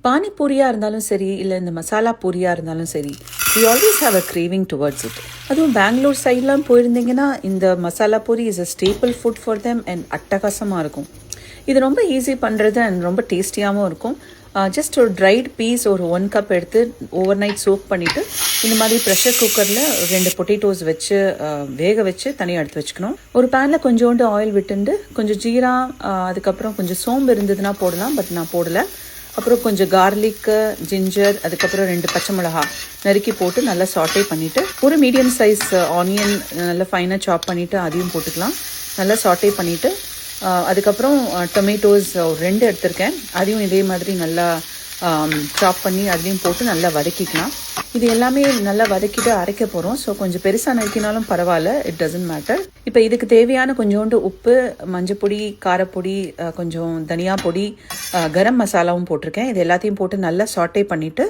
பானிபூரியாக இருந்தாலும் சரி, இல்லை இந்த மசாலா பூரியாக இருந்தாலும் சரி, we always have a craving towards it. அதுவும் பெங்களூர் சைட்லாம் போயிருந்தீங்கன்னா இந்த masala puri is a staple food for them and அட்டகாசமாக இருக்கும். இது ரொம்ப ஈஸி பண்ணுறது அண்ட் ரொம்ப டேஸ்டியாகவும் இருக்கும். ஜஸ்ட் ஒரு ட்ரைட் பீஸ் ஒரு 1 கப் எடுத்து ஓவர் நைட் சோக் பண்ணிவிட்டு இந்த மாதிரி ப்ரெஷர் குக்கரில் 2 பொட்டேட்டோஸ் வச்சு வேக வச்சு தனியாக எடுத்து வச்சுக்கணும். ஒரு பேனில் கொஞ்சோண்டு ஆயில் விட்டுண்டு கொஞ்சம் ஜீரா, அதுக்கப்புறம் கொஞ்சம் சோம்பு இருந்ததுன்னா போடலாம், பட் நான் போடலை. அப்புறம் கொஞ்சம் கார்லிக்கு, ஜிஞ்சர், அதுக்கப்புறம் 2 பச்சை மிளகா நறுக்கி போட்டு நல்லா சாட்டே பண்ணிவிட்டு ஒரு மீடியம் சைஸ் ஆனியன் நல்லா ஃபைனாக சாப் பண்ணிவிட்டு அதையும் போட்டுக்கலாம். நல்லா சாட்டே பண்ணிவிட்டு அதுக்கப்புறம் டொமேட்டோஸ் 2 எடுத்திருக்கேன், அதையும் இதே மாதிரி நல்லா சாப் பண்ணி அதுலேயும் போட்டு நல்லா வதக்கிக்கலாம். இது எல்லாமே நல்லா வதக்கிட்டு அரைக்க போகிறோம். ஸோ கொஞ்சம் பெருசாக நறுக்கினாலும் பரவாயில்ல, இட் டசன்ட் மேட்டர். இப்போ இதுக்கு தேவையான கொஞ்சோண்டு உப்பு, மஞ்சப்பொடி, காரப்பொடி, கொஞ்சம் தனியா பொடி, கரம் மசாலாவும் போட்டிருக்கேன். இது எல்லாத்தையும் போட்டு நல்லா சாட்டே பண்ணிவிட்டு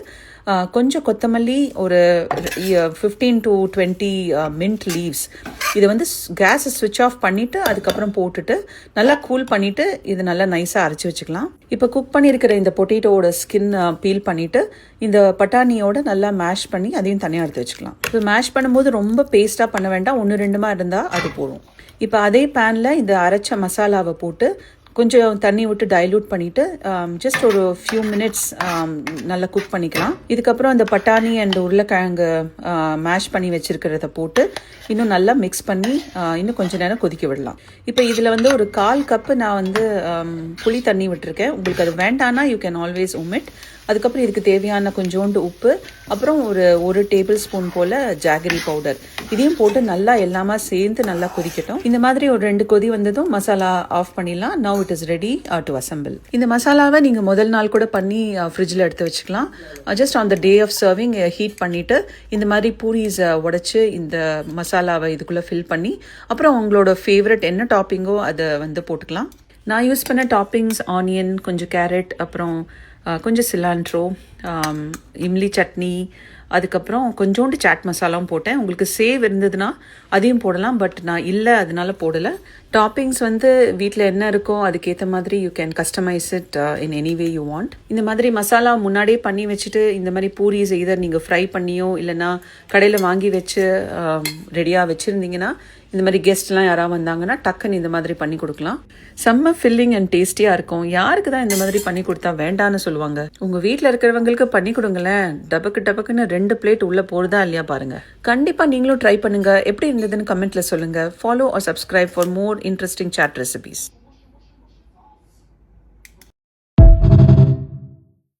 கொஞ்சம் கொத்தமல்லி, ஒரு 15 to 20 மின்ட் லீவ்ஸ், இதை வந்து கேஸை ஸ்விட்ச் ஆஃப் பண்ணிவிட்டு அதுக்கப்புறம் போட்டுட்டு நல்லா கூல் பண்ணிவிட்டு இது நல்லா நைஸாக அரைச்சி வச்சுக்கலாம். இப்போ குக் பண்ணியிருக்கிற இந்த பொட்டேட்டோட ஸ்கின் பீல் பண்ணிவிட்டு இந்த பட்டாணியோட நல்லா மேஷ் பண்ணி அதையும் தனியாக எடுத்து வச்சுக்கலாம். இப்போ மேஷ் பண்ணும்போது ரொம்ப பேஸ்ட்டாக பண்ண வேண்டாம், 1-2 இருந்தால் அது போதும். இப்போ அதே பேனில் இந்த அரைச்ச மசாலாவை போட்டு கொஞ்சம் தண்ணி விட்டு டைல்யூட் பண்ணிவிட்டு ஜஸ்ட் ஒரு ஃபியூ மினிட்ஸ் நல்லா குக் பண்ணிக்கலாம். இதுக்கப்புறம் அந்த பட்டாணி அண்ட் உருளைக்கிழங்கு மேஷ் பண்ணி வச்சுருக்கிறத போட்டு இன்னும் நல்லா மிக்ஸ் பண்ணி இன்னும் கொஞ்சம் நேரம் கொதிக்க விடலாம். இப்போ இதில் வந்து ஒரு 1/4 கப்பு நான் வந்து புளி தண்ணி விட்டுருக்கேன். உங்களுக்கு அது வேண்டான்னா யூ கேன் ஆல்வேஸ் ஒமிட். அதுக்கப்புறம் இதுக்கு தேவையான கொஞ்சோண்டு உப்பு, அப்புறம் ஒரு டேபிள் ஸ்பூன் போல் ஜாகரி பவுடர், இதையும் போட்டு நல்லா எல்லாமே சேர்ந்து நல்லா கொதிக்கட்டும். இந்த மாதிரி ஒரு 2 கொதி வந்ததும் மசாலா ஆஃப் பண்ணிடலாம். Now it is ready to assemble. இந்த மசாலாவை நீங்கள் முதல் நாள் கூட பண்ணி ஃப்ரிட்ஜில் எடுத்து வச்சுக்கலாம். Just on the day of serving heat பண்ணிவிட்டு இந்த மாதிரி பூரிஸை உடச்சி இந்த மசாலாவை இதுக்குள்ளே ஃபில் பண்ணி அப்புறம் உங்களோட ஃபேவரட் என்ன டாப்பிங்கோ அதை வந்து போட்டுக்கலாம். நான் யூஸ் பண்ண டாப்பிங்ஸ் ஆனியன், கொஞ்சம் கேரட், அப்புறம் கொஞ்சம் சிலாண்ட்ரோ, இம்லி சட்னி, அதுக்கப்புறம் கொஞ்சோண்டு சாட் மசாலாவும் போட்டேன். உங்களுக்கு சேவ் இருந்ததுன்னா அதையும் போடலாம், பட் நான் இல்லை அதனால போடலை. டாப்பிங்ஸ் வந்து வீட்டில் என்ன இருக்கோ அதுக்கேற்ற மாதிரி you can customize it in any way you want. இந்த மாதிரி மசாலா முன்னாடியே பண்ணி வச்சுட்டு இந்த மாதிரி பூரிஸ் எதர் நீங்கள் ஃப்ரை பண்ணியோ இல்லைன்னா கடையில் வாங்கி வச்சு ரெடியாக வச்சுருந்தீங்கன்னா இந்த மாதிரி கெஸ்ட்லாம் யாராவது வந்தாங்கன்னா டக்குன்னு இந்த மாதிரி பண்ணி கொடுக்கலாம். செம்ம ஃபில்லிங் அண்ட் டேஸ்டியாக இருக்கும். யாருக்கு தான் இந்த மாதிரி பண்ணி கொடுத்தா வேண்டான்னு சொல்லுவாங்க? உங்கள் வீட்டில் இருக்கிறவங்களுக்கு பண்ணி கொடுங்களேன். டபக்குன்னு 2 பிளேட் உள்ளே போடுதா இல்லையா பாருங்கள். கண்டிப்பாக நீங்களும் ட்ரை பண்ணுங்கள். எப்படி இருந்ததுன்னு கமெண்ட்டில் சொல்லுங்கள். Follow or subscribe for more interesting chat recipes.